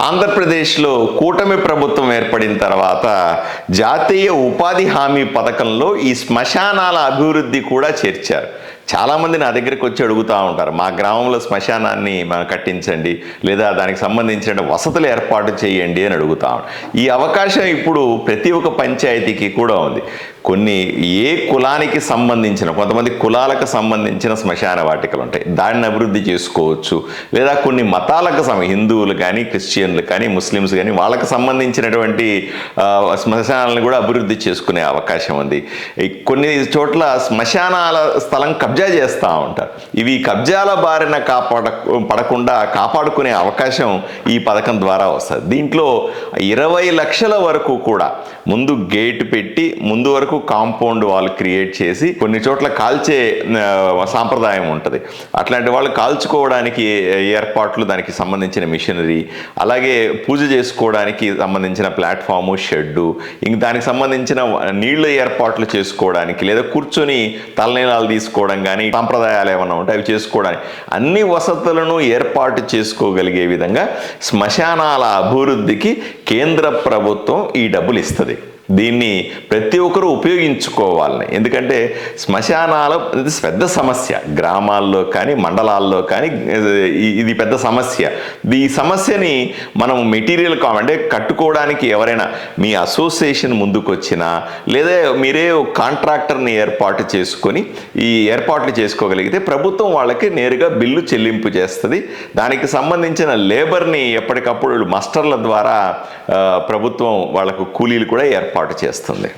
ఆంధ్రప్రదేశ్లో కూటమి ప్రభుత్వం ఏర్పడిన తర్వాత జాతీయ ఉపాధి హామీ పథకంలో ఈ శ్మశానాల అభివృద్ధి కూడా చేర్చారు. చాలామంది నా దగ్గరికి వచ్చి అడుగుతూ ఉంటారు, మా గ్రామంలో శ్మశానాన్ని మనం కట్టించండి, లేదా దానికి సంబంధించిన వసతులు ఏర్పాటు చేయండి అని అడుగుతా ఉంటారు. ఈ అవకాశం ఇప్పుడు ప్రతి ఒక్క పంచాయతీకి కూడా ఉంది. కొన్ని ఏ కులానికి సంబంధించిన కొంతమంది కులాలకు సంబంధించిన శ్మశాన వాటికలు ఉంటాయి, దాన్ని అభివృద్ధి చేసుకోవచ్చు. లేదా కొన్ని మతాలకు హిందువులు కానీ, క్రిస్టియన్లు కానీ, ముస్లిమ్స్ కానీ వాళ్ళకి సంబంధించినటువంటి శ్మశానాలను కూడా అభివృద్ధి చేసుకునే అవకాశం ఉంది. కొన్ని చోట్ల శ్మశానాల స్థలం కబ్జా చేస్తూ ఉంటారు. ఇవి కబ్జాల బారిన పడకుండా కాపాడుకునే అవకాశం ఈ పథకం ద్వారా వస్తుంది. దీంట్లో 20 లక్షల వరకు కూడా ముందు గేట్ పెట్టి ముందు వరకు కాంపౌండ్ వాల్ క్రియేట్ చేసి కొన్ని చోట్ల కాల్చే సాంప్రదాయం ఉంటుంది. అట్లాంటి వాళ్ళు కాల్చుకోవడానికి ఏర్పాట్లు, దానికి సంబంధించిన మిషనరీ, అలాగే పూజ చేసుకోవడానికి సంబంధించిన ప్లాట్ఫాము, షెడ్డు, ఇంక దానికి సంబంధించిన నీళ్ల ఏర్పాట్లు చేసుకోవడానికి, లేదా కూర్చొని తలనీలాలు తీసుకోవడం కానీ సాంప్రదాయాలు ఏమైనా ఉంటే అవి చేసుకోవడానికి అన్ని వసతులను ఏర్పాటు చేసుకోగలిగే విధంగా శ్మశానాల అభివృద్ధికి కేంద్ర ప్రభుత్వం ఈ డబ్బులు ఇస్తుంది. దీన్ని ప్రతి ఒక్కరూ ఉపయోగించుకోవాలని, ఎందుకంటే శ్మశానాలు పెద్ద సమస్య, గ్రామాల్లో కానీ మండలాల్లో కానీ ఇది పెద్ద సమస్య. ఈ సమస్యని మనం మెటీరియల్ అంటే కట్టుకోవడానికి ఎవరైనా మీ అసోసియేషన్ ముందుకు వచ్చినా, లేదా మీరే కాంట్రాక్టర్ని ఏర్పాటు చేసుకొని ఈ ఏర్పాట్లు చేసుకోగలిగితే ప్రభుత్వం వాళ్ళకి నేరుగా బిల్లు చెల్లింపు చేస్తుంది. దానికి సంబంధించిన లేబర్ని ఎప్పటికప్పుడు మస్టర్ల ద్వారా ప్రభుత్వం వాళ్ళకు కూలీలు కూడా ఏర్పాటు చేస్తుంది.